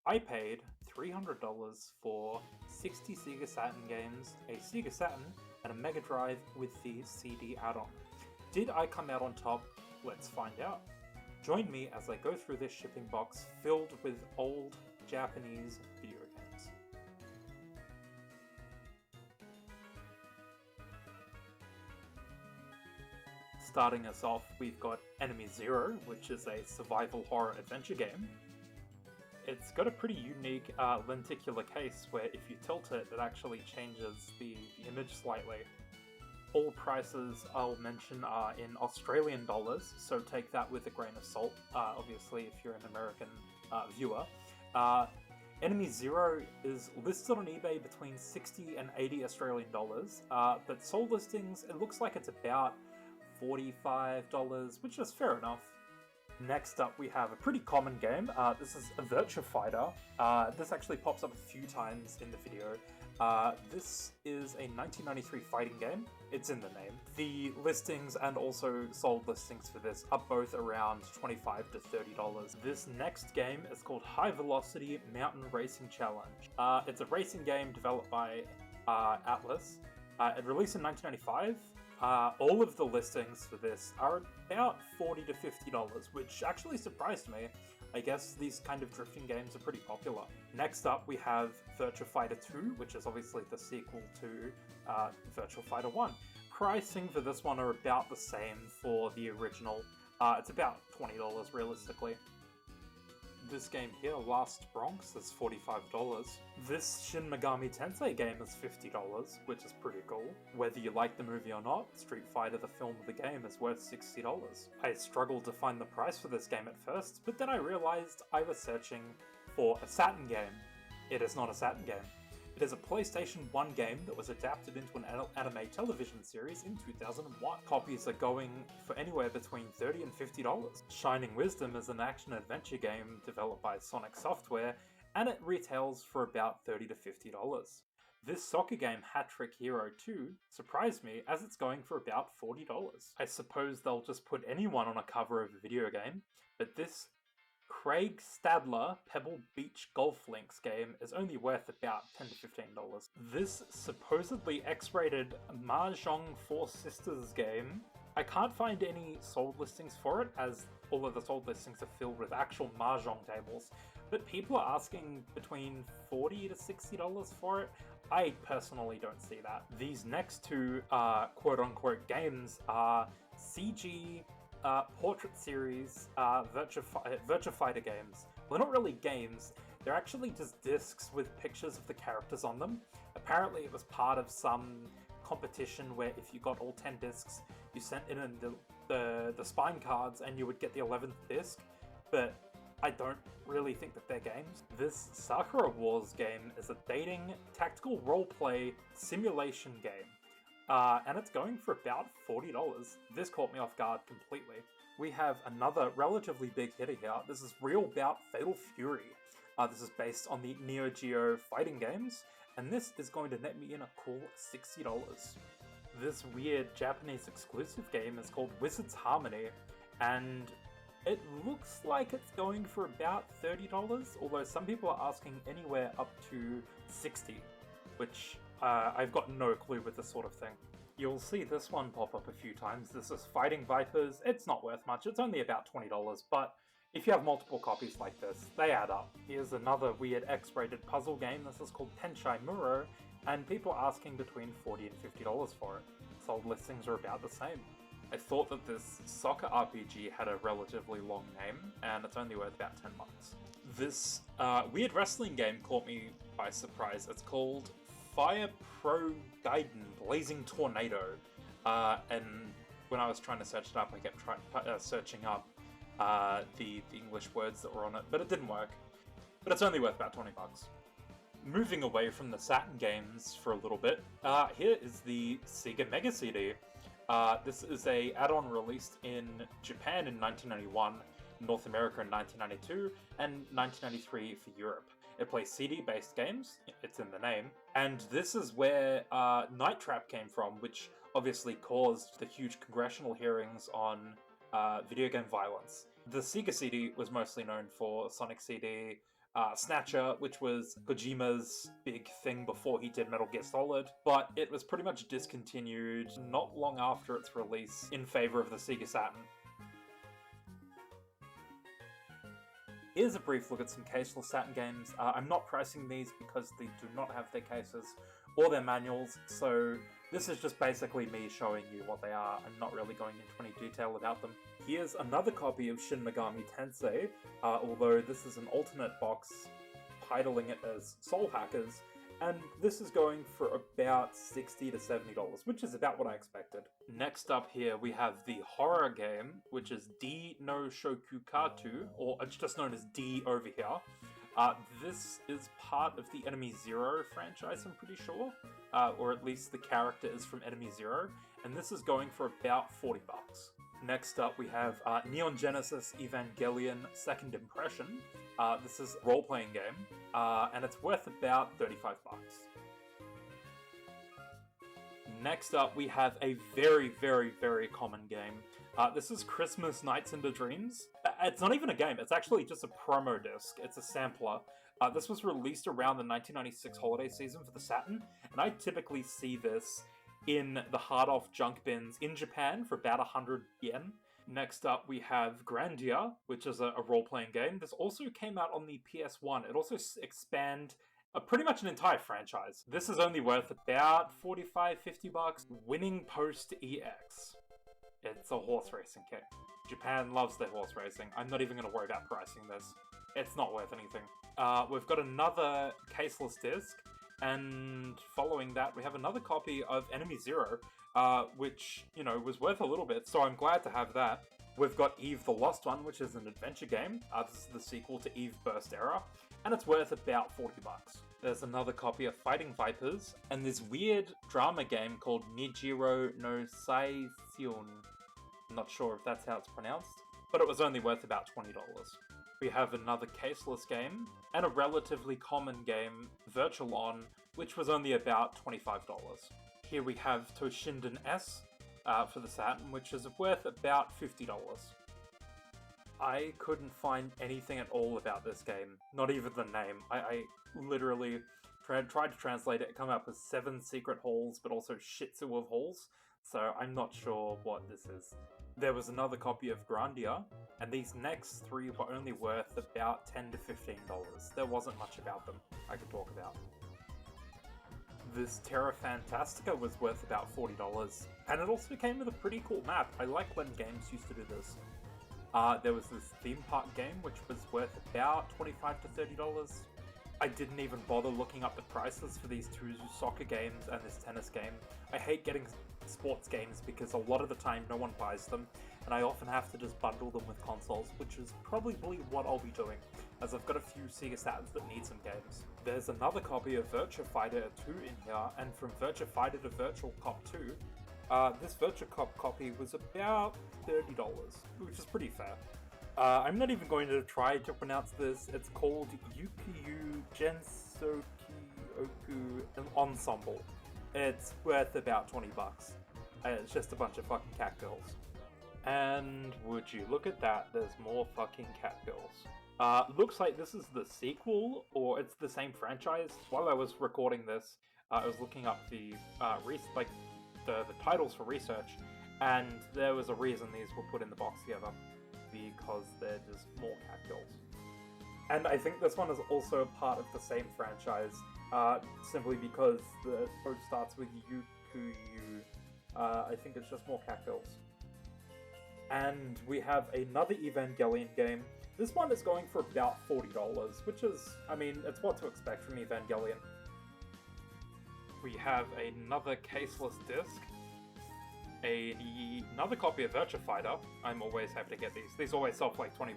I paid $300 for 60 Sega Saturn games, a Sega Saturn, and a Mega Drive with the CD add-on. Did I come out on top? Let's find out. Join me as I go through this shipping box filled with old Japanese video games. Starting us off, we've got Enemy Zero, which is a survival horror adventure game. It's got a pretty unique lenticular case where if you tilt it, it actually changes the image slightly. All prices I'll mention are in Australian dollars, so take that with a grain of salt, obviously if you're an American viewer. Enemy Zero is listed on eBay between 60 and 80 Australian dollars, but sold listings, it looks like it's about $45, which is fair enough. Next up, we have a pretty common game. This is a Virtua Fighter. This actually pops up a few times in the video. This is a 1993 fighting game. It's in the name. The listings and also sold listings for this are both around $25 to $30. This next game is called High Velocity Mountain Racing Challenge. It's a racing game developed by Atlas. It released in 1995. All of the listings for this are about $40 to $50, which actually surprised me. I guess these kind of drifting games are pretty popular. Next up, we have Virtua Fighter 2, which is obviously the sequel to Virtua Fighter 1. Pricing for this one are about the same for the original. It's about $20 realistically. This game here, Last Bronx, is $45. This Shin Megami Tensei game is $50, which is pretty cool. Whether you like the movie or not, Street Fighter the film of the game is worth $60. I struggled to find the price for this game at first, but then I realized I was searching for a Saturn game. It is not a Saturn game. It is a PlayStation 1 game that was adapted into an anime television series in 2001. Copies are going for anywhere between $30 and $50. Shining Wisdom is an action-adventure game developed by Sonic Software, and it retails for about $30 to $50. This soccer game, Hat Trick Hero 2, surprised me as it's going for about $40. I suppose they'll just put anyone on a cover of a video game, but this Craig Stadler Pebble Beach Golf Links game is only worth about $10 to $15. This supposedly X-rated Mahjong Four Sisters game, I can't find any sold listings for it, as all of the sold listings are filled with actual Mahjong tables, but people are asking between $40 to $60 for it. I personally don't see that. These next two quote-unquote games are CG Portrait Series Virtua Fighter games. Well, not really games, they're actually just discs with pictures of the characters on them. Apparently it was part of some competition where if you got all 10 discs, you sent in the spine cards and you would get the 11th disc, but I don't really think that they're games. This Sakura Wars game is a dating, tactical roleplay simulation game. And it's going for about $40. This caught me off guard completely. We have another relatively big hitter here. This is Real Bout Fatal Fury. This is based on the Neo Geo fighting games, and this is going to net me in a cool $60. This weird Japanese exclusive game is called Wizard's Harmony, and it looks like it's going for about $30, although some people are asking anywhere up to $60, which I've got no clue with this sort of thing. You'll see this one pop up a few times. This is Fighting Vipers. It's not worth much. It's only about $20, but if you have multiple copies like this, they add up. Here's another weird X-rated puzzle game. This is called Tenshai Muro, and people are asking between $40 and $50 for it. Sold listings are about the same. I thought that this soccer RPG had a relatively long name, and it's only worth about $10. This weird wrestling game caught me by surprise. It's called Fire Pro Gaiden Blazing Tornado, and when I was trying to search it up, I kept searching up the English words that were on it, but it didn't work. But it's only worth about $20. Moving away from the Saturn games for a little bit, here is the Sega Mega CD. This is a add-on released in Japan in 1991, North America in 1992, and 1993 for Europe. It plays CD-based games, it's in the name, and this is where Night Trap came from, which obviously caused the huge congressional hearings on video game violence. The Sega CD was mostly known for Sonic CD, Snatcher, which was Kojima's big thing before he did Metal Gear Solid, but it was pretty much discontinued not long after its release in favor of the Sega Saturn. Here's a brief look at some caseless Saturn games. I'm not pricing these because they do not have their cases or their manuals, so this is just basically me showing you what they are and not really going into any detail about them. Here's another copy of Shin Megami Tensei, although this is an alternate box titling it as Soul Hackers, and this is going for about $60 to $70, which is about what I expected. Next up here we have the horror game, which is D no Shokukatu, or it's just known as D over here. This is part of the Enemy Zero franchise, I'm pretty sure, or at least the character is from Enemy Zero, and this is going for about $40. Next up we have Neon Genesis Evangelion Second Impression. This is a role-playing game, and it's worth about $35. Next up we have a very, very, very common game. This is Christmas Nights into Dreams. It's not even a game, it's actually just a promo disc. It's a sampler. This was released around the 1996 holiday season for the Saturn, and I typically see this in the hard-off junk bins in Japan for about 100 yen. Next up we have Grandia, which is a role-playing game. This also came out on the PS1. It also expanded pretty much an entire franchise. This is only worth about $45-50. Winning Post EX. It's a horse racing game. Japan loves their horse racing. I'm not even going to worry about pricing this. It's not worth anything. We've got another caseless disc, and following that we have another copy of Enemy Zero, which, you know, was worth a little bit, so I'm glad to have that. We've got Eve the Lost One, which is an adventure game. This is the sequel to Eve Burst Era, and it's worth about $40. There's another copy of Fighting Vipers, and this weird drama game called Nijiro no Saisyon. I'm not sure if that's how it's pronounced, but it was only worth about $20. We have another caseless game, and a relatively common game, Virtual On, which was only about $25. Here we have Toshinden S for the Saturn, which is worth about $50. I couldn't find anything at all about this game, not even the name. I literally tried to translate it, come up with 7 secret halls, but also shitsu of halls, so I'm not sure what this is. There was another copy of Grandia, and these next 3 were only worth about $10 to $15. There wasn't much about them I could talk about. This Terra Fantastica was worth about $40, and it also came with a pretty cool map. I like when games used to do this. There was this theme park game, which was worth about $25 to $30. I didn't even bother looking up the prices for these 2 soccer games and this tennis game. I hate getting sports games because a lot of the time no one buys them, and I often have to just bundle them with consoles, which is probably what I'll be doing, as I've got a few Sega Saturns that need some games. There's another copy of Virtua Fighter 2 in here, and from Virtua Fighter to Virtual Cop 2, this Virtua Cop copy was about $30, which is pretty fair. I'm not even going to try to pronounce this. It's called Yukiyu Gensoki Oku Ensemble. It's worth about $20. It's just a bunch of fucking cat girls. And would you look at that, there's more fucking cat girls. Looks like this is the sequel, or it's the same franchise. While I was recording this, I was looking up the titles for research, and there was a reason these were put in the box together, because they're just more cat girls. And I think this one is also part of the same franchise, simply because the boat starts with Yukuyu. I think it's just more cat girls. And we have another Evangelion game. This one is going for about $40, which is, I mean, it's what to expect from Evangelion. We have another caseless disc, another copy of Virtua Fighter. I'm always happy to get these. These always sell for like $20.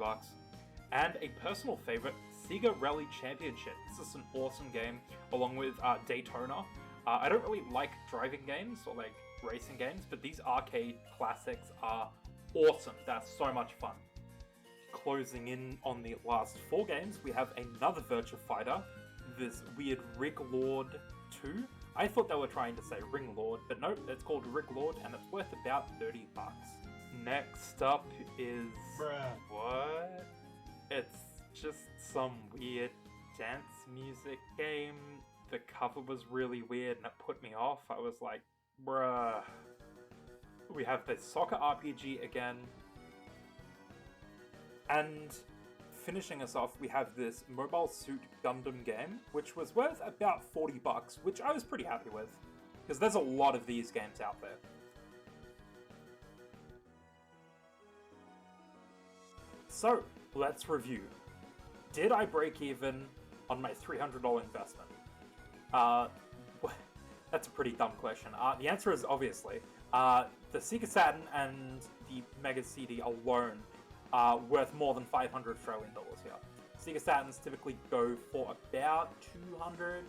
And a personal favorite, Sega Rally Championship. This is an awesome game, along with Daytona. I don't really like driving games or like racing games, but these arcade classics are awesome. That's so much fun. Closing in on the last 4 games, we have another Virtua Fighter, this weird Rig Lord 2. I thought they were trying to say Ring Lord, but nope, it's called Rig Lord, and it's worth about $30. Next up is... Bruh. What? It's just some weird dance music game. The cover was really weird and it put me off. I was like, bruh. We have the soccer RPG again. And finishing us off, we have this Mobile Suit Gundam game, which was worth about $40, which I was pretty happy with. Because there's a lot of these games out there. So, let's review. Did I break even on my $300 investment? That's a pretty dumb question. The answer is obviously. The Sega Saturn and the Mega CD alone are worth more than 500 Australian dollars here. Sega Saturns typically go for about 200,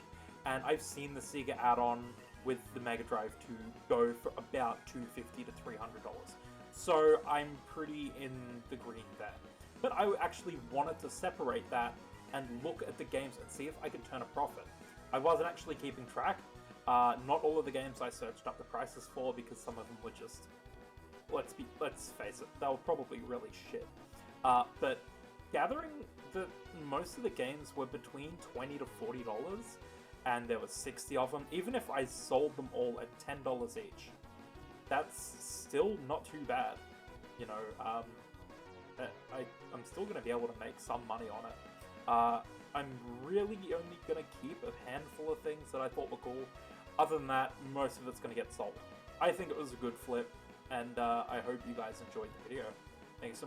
and I've seen the Sega add-on with the Mega Drive to go for about $250 to $300. So I'm pretty in the green there. But I actually wanted to separate that and look at the games and see if I could turn a profit. I wasn't actually keeping track. Not all of the games I searched up the prices for because some of them were just, let's face it, they were probably really shit. But gathering that most of the games were between $20 to $40, and there were 60 of them, even if I sold them all at $10 each, that's still not too bad. You know, I'm still going to be able to make some money on it. I'm really only going to keep a handful of things that I thought were cool. Other than that, most of it's going to get sold. I think it was a good flip, and I hope you guys enjoyed the video. Thanks so much.